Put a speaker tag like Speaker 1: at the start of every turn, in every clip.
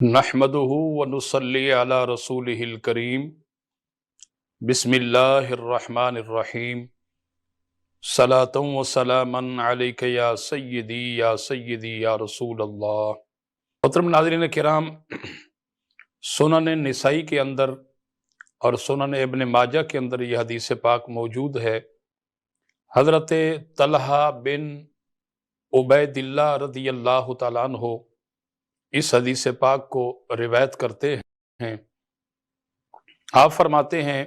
Speaker 1: نحمده ونصلي على رسوله الكريم بسم الله الرحمن الرحيم صلاة وسلاما عليك يا سيدي يا سيدي يا رسول اللہ۔ محترم ناظرین کرام، سنن نسائی کے اندر اور سنن ابن ماجہ کے اندر یہ حدیث پاک موجود ہے۔ حضرت طلحہ بن عبید اللہ رضی اللہ تعالیٰ عنہ اس حدیث پاک کو روایت کرتے ہیں۔ آپ فرماتے ہیں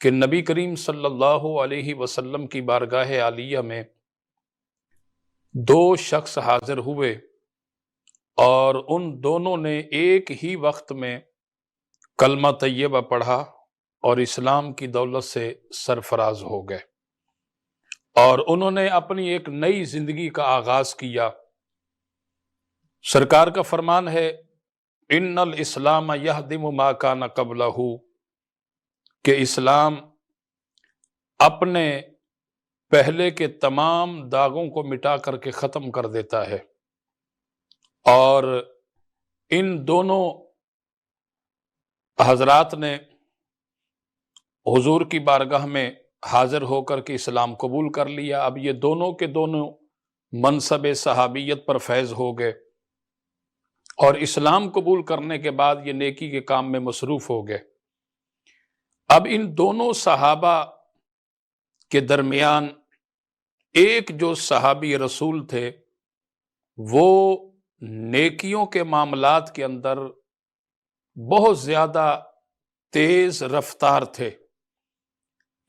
Speaker 1: کہ نبی کریم صلی اللہ علیہ وسلم کی بارگاہ عالیہ میں دو شخص حاضر ہوئے اور ان دونوں نے ایک ہی وقت میں کلمہ طیبہ پڑھا اور اسلام کی دولت سے سرفراز ہو گئے، اور انہوں نے اپنی ایک نئی زندگی کا آغاز کیا۔ سرکار کا فرمان ہے ان الاسلام یہدم ما کان قبلہ، کہ اسلام اپنے پہلے کے تمام داغوں کو مٹا کر کے ختم کر دیتا ہے۔ اور ان دونوں حضرات نے حضور کی بارگاہ میں حاضر ہو کر کے اسلام قبول کر لیا۔ اب یہ دونوں کے دونوں منصب صحابیت پر فیض ہو گئے، اور اسلام قبول کرنے کے بعد یہ نیکی کے کام میں مصروف ہو گئے۔ اب ان دونوں صحابہ کے درمیان ایک جو صحابی رسول تھے وہ نیکیوں کے معاملات کے اندر بہت زیادہ تیز رفتار تھے،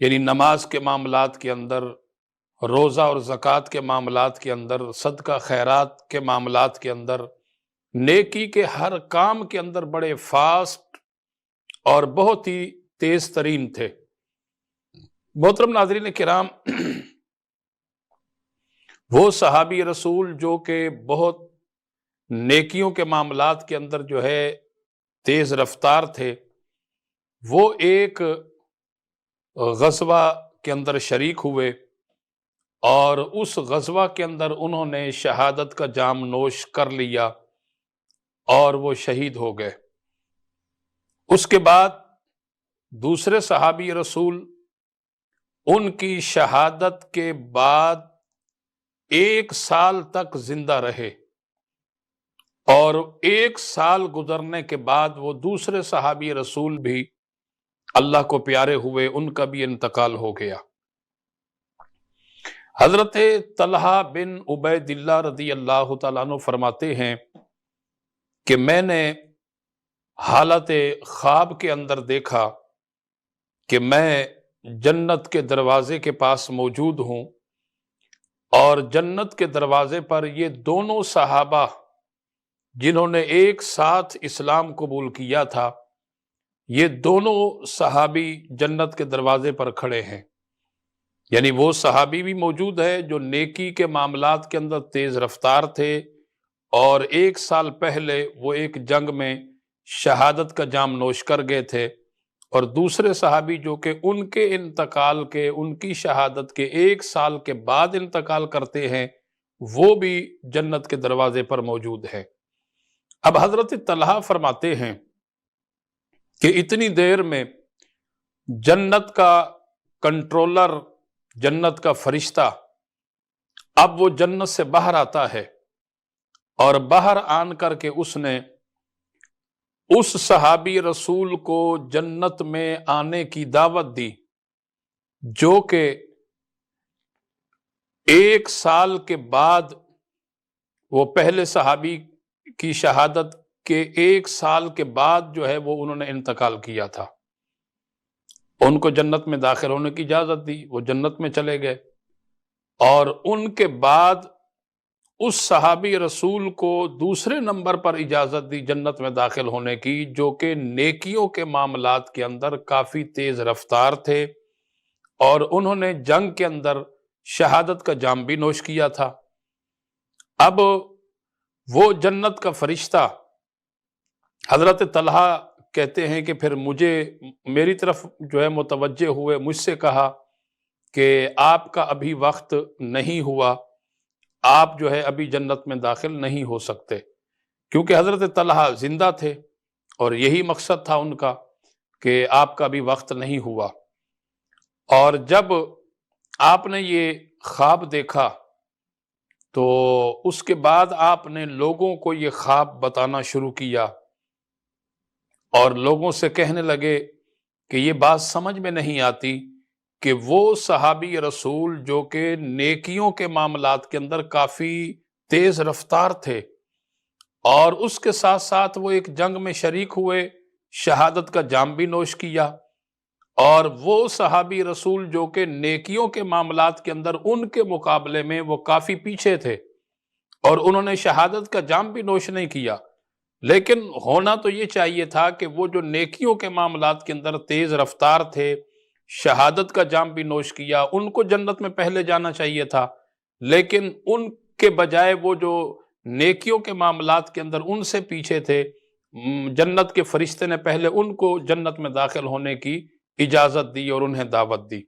Speaker 1: یعنی نماز کے معاملات کے اندر، روزہ اور زکوٰۃ کے معاملات کے اندر، صدقہ خیرات کے معاملات کے اندر، نیکی کے ہر کام کے اندر بڑے فاسٹ اور بہت ہی تیز ترین تھے۔ محترم ناظرین کرام، وہ صحابی رسول جو کہ بہت نیکیوں کے معاملات کے اندر جو ہے تیز رفتار تھے، وہ ایک غزوہ کے اندر شریک ہوئے، اور اس غزوہ کے اندر انہوں نے شہادت کا جام نوش کر لیا اور وہ شہید ہو گئے۔ اس کے بعد دوسرے صحابی رسول ان کی شہادت کے بعد 1 سال تک زندہ رہے، اور 1 سال گزرنے کے بعد وہ دوسرے صحابی رسول بھی اللہ کو پیارے ہوئے، ان کا بھی انتقال ہو گیا۔ حضرت طلحہ بن عبید اللہ رضی اللہ تعالیٰ عنہ فرماتے ہیں کہ میں نے حالت خواب کے اندر دیکھا کہ میں جنت کے دروازے کے پاس موجود ہوں، اور جنت کے دروازے پر یہ دونوں صحابہ جنہوں نے ایک ساتھ اسلام قبول کیا تھا، یہ دونوں صحابی جنت کے دروازے پر کھڑے ہیں۔ یعنی وہ صحابی بھی موجود ہے جو نیکی کے معاملات کے اندر تیز رفتار تھے، اور 1 سال پہلے وہ ایک جنگ میں شہادت کا جام نوش کر گئے تھے، اور دوسرے صحابی جو کہ ان کے انتقال کے، ان کی شہادت کے 1 سال کے بعد انتقال کرتے ہیں، وہ بھی جنت کے دروازے پر موجود ہیں۔ اب حضرت طلحہ فرماتے ہیں کہ اتنی دیر میں جنت کا کنٹرولر، جنت کا فرشتہ، اب وہ جنت سے باہر آتا ہے، اور باہر آن کر کے اس نے اس صحابی رسول کو جنت میں آنے کی دعوت دی جو کہ 1 سال کے بعد، وہ پہلے صحابی کی شہادت کے 1 سال کے بعد جو ہے وہ انہوں نے انتقال کیا تھا۔ ان کو جنت میں داخل ہونے کی اجازت دی، وہ جنت میں چلے گئے، اور ان کے بعد اس صحابی رسول کو دوسرے نمبر پر اجازت دی جنت میں داخل ہونے کی، جو کہ نیکیوں کے معاملات کے اندر کافی تیز رفتار تھے، اور انہوں نے جنگ کے اندر شہادت کا جام بھی نوش کیا تھا۔ اب وہ جنت کا فرشتہ حضرت طلحہ کہتے ہیں کہ پھر میری طرف جو ہے متوجہ ہوئے، مجھ سے کہا کہ آپ کا ابھی وقت نہیں ہوا، آپ جو ہے ابھی جنت میں داخل نہیں ہو سکتے، کیونکہ حضرت طلحہ زندہ تھے اور یہی مقصد تھا ان کا کہ آپ کا بھی وقت نہیں ہوا۔ اور جب آپ نے یہ خواب دیکھا تو اس کے بعد آپ نے لوگوں کو یہ خواب بتانا شروع کیا اور لوگوں سے کہنے لگے کہ یہ بات سمجھ میں نہیں آتی کہ وہ صحابی رسول جو کہ نیکیوں کے معاملات کے اندر کافی تیز رفتار تھے اور اس کے ساتھ ساتھ وہ ایک جنگ میں شریک ہوئے، شہادت کا جام بھی نوش کیا، اور وہ صحابی رسول جو کہ نیکیوں کے معاملات کے اندر ان کے مقابلے میں وہ کافی پیچھے تھے اور انہوں نے شہادت کا جام بھی نوش نہیں کیا، لیکن ہونا تو یہ چاہیے تھا کہ وہ جو نیکیوں کے معاملات کے اندر تیز رفتار تھے، شہادت کا جام بھی نوش کیا، ان کو جنت میں پہلے جانا چاہیے تھا، لیکن ان کے بجائے وہ جو نیکیوں کے معاملات کے اندر ان سے پیچھے تھے، جنت کے فرشتے نے پہلے ان کو جنت میں داخل ہونے کی اجازت دی اور انہیں دعوت دی۔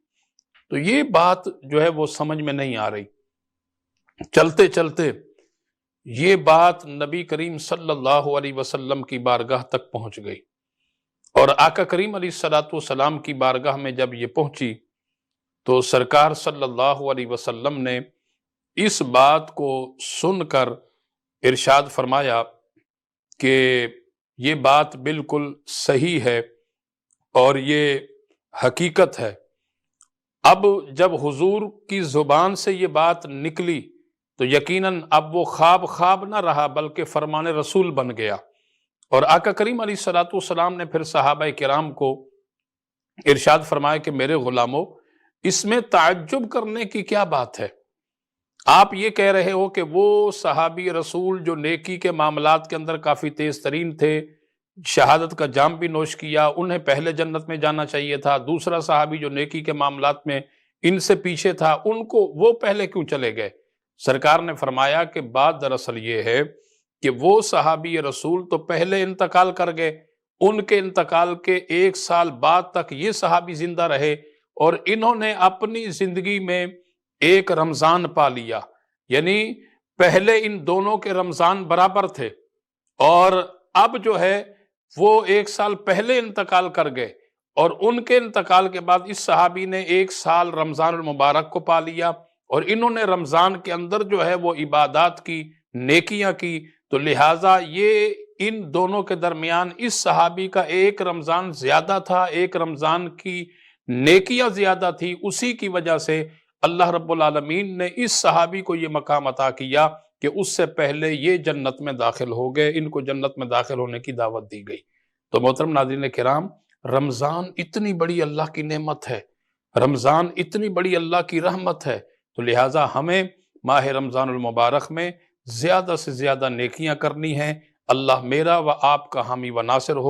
Speaker 1: تو یہ بات جو ہے وہ سمجھ میں نہیں آ رہی۔ چلتے چلتے یہ بات نبی کریم صلی اللہ علیہ وسلم کی بارگاہ تک پہنچ گئی، اور آقا کریم علیہ الصلوۃ والسلام کی بارگاہ میں جب یہ پہنچی تو سرکار صلی اللہ علیہ وسلم نے اس بات کو سن کر ارشاد فرمایا کہ یہ بات بالکل صحیح ہے اور یہ حقیقت ہے۔ اب جب حضور کی زبان سے یہ بات نکلی تو یقیناً اب وہ خواب نہ رہا بلکہ فرمان رسول بن گیا، اور آقا کریم علیہ الصلوۃ والسلام نے پھر صحابہ کرام کو ارشاد فرمایا کہ میرے غلاموں، اس میں تعجب کرنے کی کیا بات ہے؟ آپ یہ کہہ رہے ہو کہ وہ صحابی رسول جو نیکی کے معاملات کے اندر کافی تیز ترین تھے، شہادت کا جام بھی نوش کیا، انہیں پہلے جنت میں جانا چاہیے تھا، دوسرا صحابی جو نیکی کے معاملات میں ان سے پیچھے تھا، ان کو وہ پہلے کیوں چلے گئے؟ سرکار نے فرمایا کہ بات دراصل یہ ہے کہ وہ صحابی رسول تو پہلے انتقال کر گئے، ان کے انتقال کے 1 سال بعد تک یہ صحابی زندہ رہے اور انہوں نے اپنی زندگی میں ایک رمضان پا لیا، یعنی پہلے ان دونوں کے رمضان برابر تھے اور اب جو ہے وہ 1 سال پہلے انتقال کر گئے، اور ان کے انتقال کے بعد اس صحابی نے 1 سال رمضان المبارک کو پا لیا اور انہوں نے رمضان کے اندر جو ہے وہ عبادات کی، نیکیاں کی، تو لہٰذا یہ ان دونوں کے درمیان اس صحابی کا ایک رمضان زیادہ تھا، ایک رمضان کی نیکیاں زیادہ تھی، اسی کی وجہ سے اللہ رب العالمین نے اس صحابی کو یہ مقام عطا کیا کہ اس سے پہلے یہ جنت میں داخل ہو گئے، ان کو جنت میں داخل ہونے کی دعوت دی گئی۔ تو محترم ناظرین کرام، رمضان اتنی بڑی اللہ کی نعمت ہے، رمضان اتنی بڑی اللہ کی رحمت ہے، تو لہٰذا ہمیں ماہ رمضان المبارک میں زیادہ سے زیادہ نیکیاں کرنی ہیں۔ اللہ میرا و آپ کا حامی و ناصر ہو۔